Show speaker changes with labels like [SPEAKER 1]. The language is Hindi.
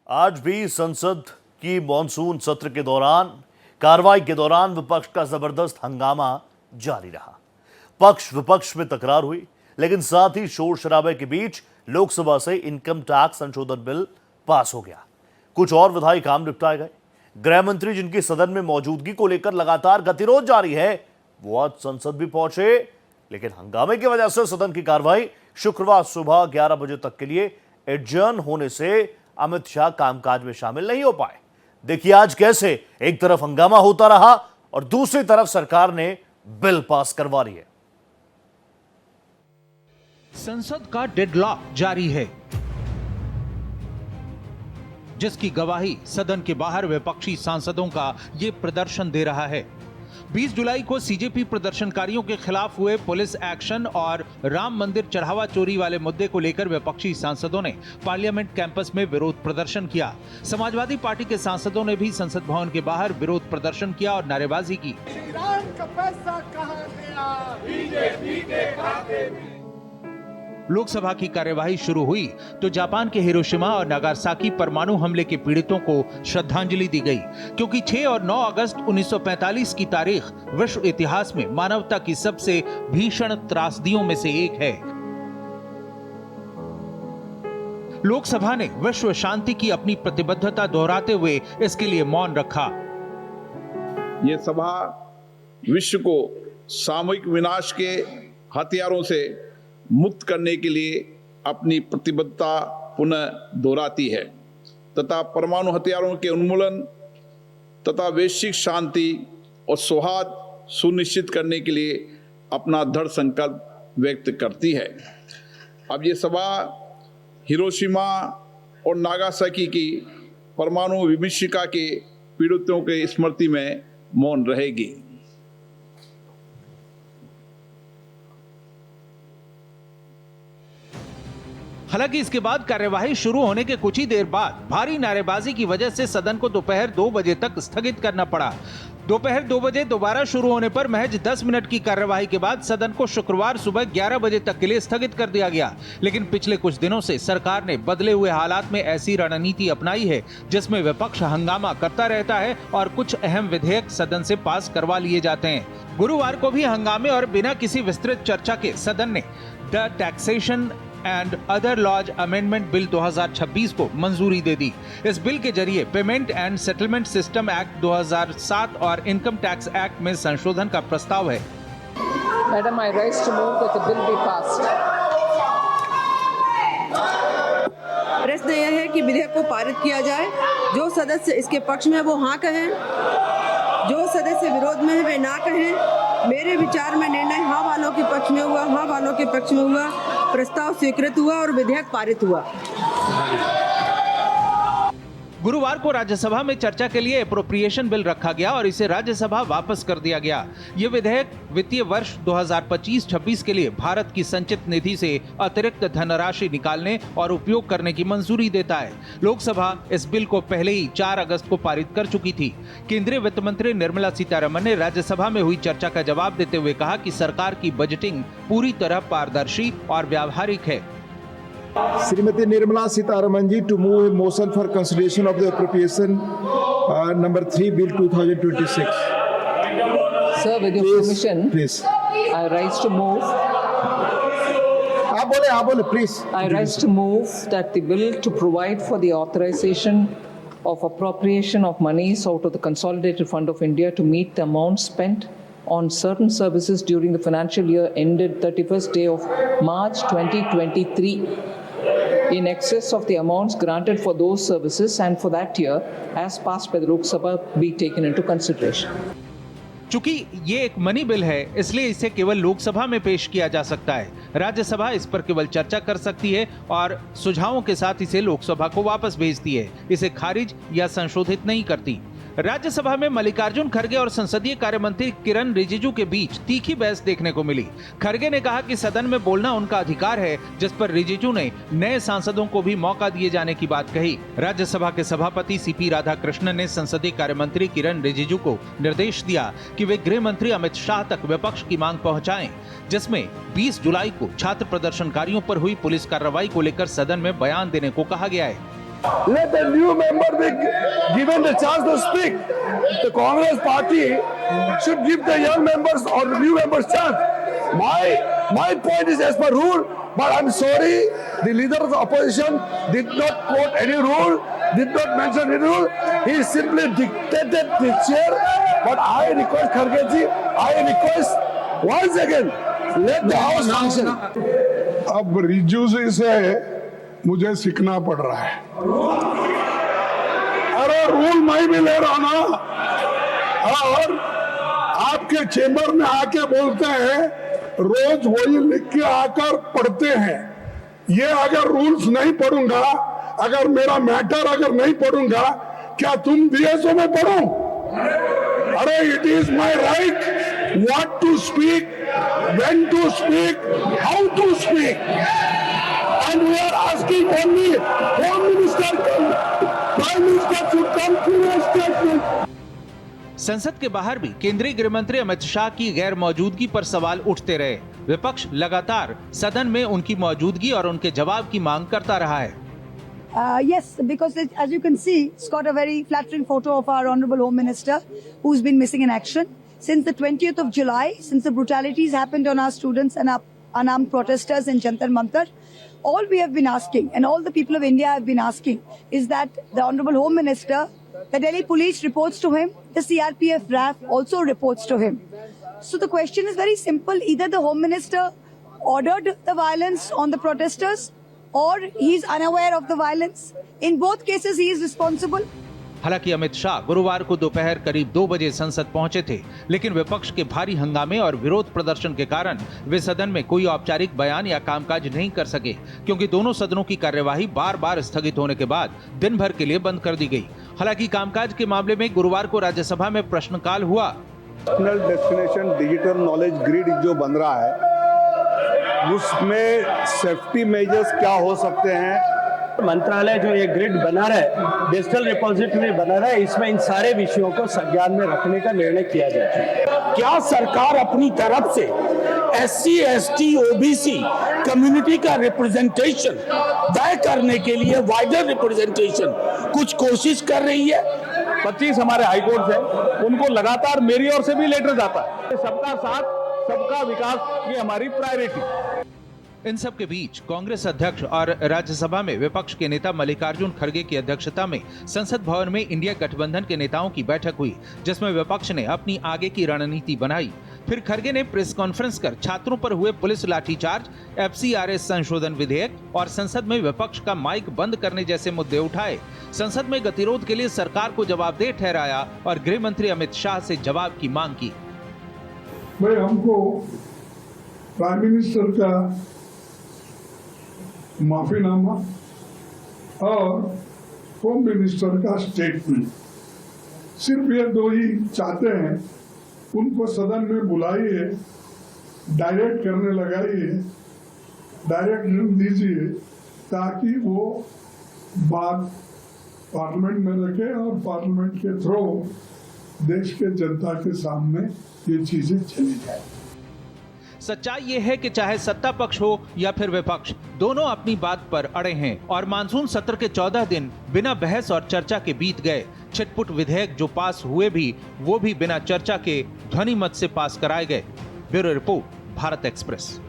[SPEAKER 1] आज भी संसद की मॉनसून सत्र के दौरान कार्रवाई के दौरान विपक्ष का जबरदस्त हंगामा जारी रहा। पक्ष विपक्ष में तकरार हुई, लेकिन साथ ही शोर शराबे के बीच लोकसभा से इनकम टैक्स संशोधन बिल पास हो गया। कुछ और विधायी काम निपटाए गए। गृह मंत्री, जिनकी सदन में मौजूदगी को लेकर लगातार गतिरोध जारी है, वो आज संसद भी पहुंचे, लेकिन हंगामे की वजह से सदन की कार्रवाई शुक्रवार सुबह 11 बजे तक के लिए एडजर्न होने से अमित शाह कामकाज में शामिल नहीं हो पाए। देखिए आज कैसे एक तरफ हंगामा होता रहा और दूसरी तरफ सरकार ने बिल पास करवा रही है।
[SPEAKER 2] संसद का डेडलॉक जारी है, जिसकी गवाही सदन के बाहर विपक्षी सांसदों का ये प्रदर्शन दे रहा है। 20 जुलाई को सीजेपी प्रदर्शनकारियों के खिलाफ हुए पुलिस एक्शन और राम मंदिर चढ़ावा चोरी वाले मुद्दे को लेकर विपक्षी सांसदों ने पार्लियामेंट कैंपस में विरोध प्रदर्शन किया। समाजवादी पार्टी के सांसदों ने भी संसद भवन के बाहर विरोध प्रदर्शन किया और नारेबाजी की।
[SPEAKER 3] ईरान का पैसा कहां गया? बीजेपी के खाते में।
[SPEAKER 2] लोकसभा की कार्यवाही शुरू हुई तो जापान के हिरोशिमा और नागासाकी परमाणु हमले के पीड़ितों को श्रद्धांजलि दी गई, क्योंकि 6 और 9 अगस्त 1945 की तारीख विश्व इतिहास में मानवता की सबसे भीषण त्रासदियों में से एक है। लोकसभा ने विश्व शांति की अपनी प्रतिबद्धता दोहराते हुए इसके लिए मौन रखा।
[SPEAKER 4] ये सभा विश्व को सामूहिक विनाश के हथियारों से मुक्त करने के लिए अपनी प्रतिबद्धता पुनः दोहराती है तथा परमाणु हथियारों के उन्मूलन तथा वैश्विक शांति और सौहार्द सुनिश्चित करने के लिए अपना दृढ़ संकल्प व्यक्त करती है। अब ये सभा हिरोशिमा और नागासाकी की परमाणु विभीषिका के पीड़ितों के स्मृति में मौन रहेगी।
[SPEAKER 2] हालांकि इसके बाद कार्यवाही शुरू होने के कुछ ही देर बाद भारी नारेबाजी की वजह से सदन को दोपहर 2 बजे तक स्थगित करना पड़ा। दोपहर 2 बजे दोबारा शुरू होने पर महज 10 मिनट की कार्यवाही के बाद सदन को शुक्रवार सुबह 11 बजे तक के लिए स्थगित कर दिया गया। लेकिन पिछले कुछ दिनों से सरकार ने बदले हुए हालात में ऐसी रणनीति अपनाई है जिसमें विपक्ष हंगामा करता रहता है और कुछ अहम विधेयक सदन से पास करवा लिए जाते हैं। गुरुवार को भी हंगामे और बिना किसी विस्तृत चर्चा के सदन ने the taxation and other laws amendment bill 2026 को मंजूरी दे दी। इस बिल के जरिए payment and settlement system act 2007 और इनकम टैक्स एक्ट में संशोधन का प्रस्ताव है।
[SPEAKER 5] Madam, I rise to move that the bill be passed.
[SPEAKER 6] प्रश्न यह है कि विधेयक को पारित किया जाए। जो सदस्य इसके पक्ष में है वो हाँ कहें, जो सदस्य विरोध में है वे ना कहें। मेरे विचार में निर्णय हाँ वालों के पक्ष में हुआ, हाँ वालों के पक्ष में हुआ। प्रस्ताव स्वीकृत हुआ और विधेयक पारित हुआ।
[SPEAKER 2] गुरुवार को राज्यसभा में चर्चा के लिए एप्रोप्रिएशन बिल रखा गया और इसे राज्यसभा वापस कर दिया गया। ये विधेयक वित्तीय वर्ष 2025-26 के लिए भारत की संचित निधि से अतिरिक्त धनराशि निकालने और उपयोग करने की मंजूरी देता है। लोकसभा इस बिल को पहले ही 4 अगस्त को पारित कर चुकी थी। केंद्रीय वित्त मंत्री निर्मला सीतारमण ने राज्यसभा में हुई चर्चा का जवाब देते हुए कहा कि सरकार की बजटिंग पूरी तरह पारदर्शी और व्यावहारिक है।
[SPEAKER 7] Srimati Nirmala Sitharaman ji to move a motion for consideration of the appropriation number 3 bill 2026.
[SPEAKER 5] Sir, with your permission,
[SPEAKER 7] Please.
[SPEAKER 5] I rise to move.
[SPEAKER 7] आप बोले please.
[SPEAKER 5] I rise to move that the bill to provide for the authorization of appropriation of monies out of the Consolidated Fund of India to meet the amount spent on certain services during the financial year ended 31st day of March 2023 in excess of the amounts granted for those services and for that year as passed by the Lok Sabha be taken into consideration.
[SPEAKER 2] चूंकि ये एक मनी बिल है, इसलिए इसे केवल लोकसभा में पेश किया जा सकता है। राज्यसभा इस पर केवल चर्चा कर सकती है और सुझावों के साथ इसे लोकसभा को वापस भेजती है। इसे खारिज या संशोधित नहीं करती। राज्यसभा में मल्लिकार्जुन खड़गे और संसदीय कार्य मंत्री किरण रिजिजू के बीच तीखी बहस देखने को मिली। खड़गे ने कहा कि सदन में बोलना उनका अधिकार है, जिस पर रिजिजू ने नए सांसदों को भी मौका दिए जाने की बात कही। राज्यसभा के सभापति सीपी राधाकृष्णन ने संसदीय कार्य मंत्री किरण रिजिजू को निर्देश दिया कि वे गृह मंत्री अमित शाह तक विपक्ष की मांग पहुंचाएं, जिसमें 20 जुलाई को छात्र प्रदर्शनकारियों पर हुई पुलिस कार्रवाई को लेकर सदन में बयान देने को कहा गया है।
[SPEAKER 3] Let the new member be given the chance to speak. The Congress party should give the young members or the new members chance. My point is as per rule, but I'm sorry, the leader of the opposition did not quote any rule, did not mention any rule. He simply dictated the chair. But I request Kharge ji, I request once again, let the house function.
[SPEAKER 8] अब रिजू जी से मुझे सीखना पड़ रहा है। अरे रूल मैं भी ले रहा ना, और आपके चेंबर में आके बोलते हैं, रोज वही लिख के आकर पढ़ते हैं। ये अगर रूल्स नहीं पढ़ूंगा, अगर मेरा मैटर अगर नहीं पढ़ूंगा, क्या तुम डीएसओ में पढ़ो? अरे it is my right what to speak, when to speak, how to speak, and we are asking only home minister, prime minister should come to a statement.
[SPEAKER 2] संसद के बाहर भी केंद्रीय गृह मंत्री अमित शाह की गैर मौजूदगी पर सवाल उठते रहे। विपक्ष लगातार सदन में उनकी मौजूदगी और उनके जवाब की मांग करता रहा है।
[SPEAKER 9] Yes, because as you can see, it's got a very flattering photo of our Honourable Home Minister, who's been missing in action since the 20th of July, since the brutalities happened on our students and our unarmed protesters in Jantar Mantar. All we have been asking, and all the people of India have been asking, is that the Honourable Home Minister, the Delhi Police reports to him, the CRPF RAF also reports to him. So the question is very simple: either the Home Minister ordered the violence on the protesters, or he is unaware of the violence. In both cases, he is responsible.
[SPEAKER 2] हालांकि अमित शाह गुरुवार को दोपहर करीब 2 बजे संसद पहुंचे थे, लेकिन विपक्ष के भारी हंगामे और विरोध प्रदर्शन के कारण वे सदन में कोई औपचारिक बयान या कामकाज नहीं कर सके, क्योंकि दोनों सदनों की कार्यवाही बार-बार स्थगित होने के बाद दिन भर के लिए बंद कर दी गई। हालांकि कामकाज के मामले में गुरुवार को राज्यसभा में प्रश्नकाल हुआ।
[SPEAKER 10] National destination digital knowledge grid जो बन रहा है, उसमें सेफ्टी मेजर्स क्या हो सकते हैं?
[SPEAKER 11] मंत्रालय जो ये ग्रिड बना रहा है, डिजिटल रिपोजिटरी बना रहा है, इसमें इन सारे विषयों को संज्ञान में रखने का निर्णय किया जाए।
[SPEAKER 3] क्या सरकार अपनी तरफ से SC, ST, OBC कम्युनिटी का रिप्रेजेंटेशन तय करने के लिए, वाइडर रिप्रेजेंटेशन, कुछ कोशिश कर रही है?
[SPEAKER 4] 25 हमारे हाईकोर्ट है, उनको लगातार मेरी ओर से भी लेटर जाता है। सबका साथ, सबका विकास, ये हमारी प्रायोरिटी।
[SPEAKER 2] इन सब के बीच कांग्रेस अध्यक्ष और राज्यसभा में विपक्ष के नेता मल्लिकार्जुन खड़गे की अध्यक्षता में संसद भवन में इंडिया गठबंधन के नेताओं की बैठक हुई, जिसमें विपक्ष ने अपनी आगे की रणनीति बनाई। फिर खड़गे ने प्रेस कॉन्फ्रेंस कर छात्रों पर हुए पुलिस लाठीचार्ज, FCRA संशोधन विधेयक और संसद में विपक्ष का माइक बंद करने जैसे मुद्दे उठाए। संसद में गतिरोध के लिए सरकार को जवाबदेह ठहराया और गृह मंत्री अमित शाह से जवाब की मांग की।
[SPEAKER 8] भाई, हमको प्राइम मिनिस्टर का माफीनामा और होम मिनिस्टर का स्टेटमेंट, सिर्फ ये दो ही चाहते हैं। उनको सदन में बुलाइए, डायरेक्ट करने लगाइए, डायरेक्ट दीजिए, ताकि वो बात पार्लियामेंट में रखे और पार्लियामेंट के थ्रू देश के जनता के सामने ये चीजें चली जाए।
[SPEAKER 2] सच्चाई ये है कि चाहे सत्ता पक्ष हो या फिर विपक्ष, दोनों अपनी बात पर अड़े हैं और मानसून सत्र के 14 दिन बिना बहस और चर्चा के बीत गए। छिटपुट विधेयक जो पास हुए भी, वो भी बिना चर्चा के ध्वनि मत से पास कराए गए। Bureau report, Bharat express.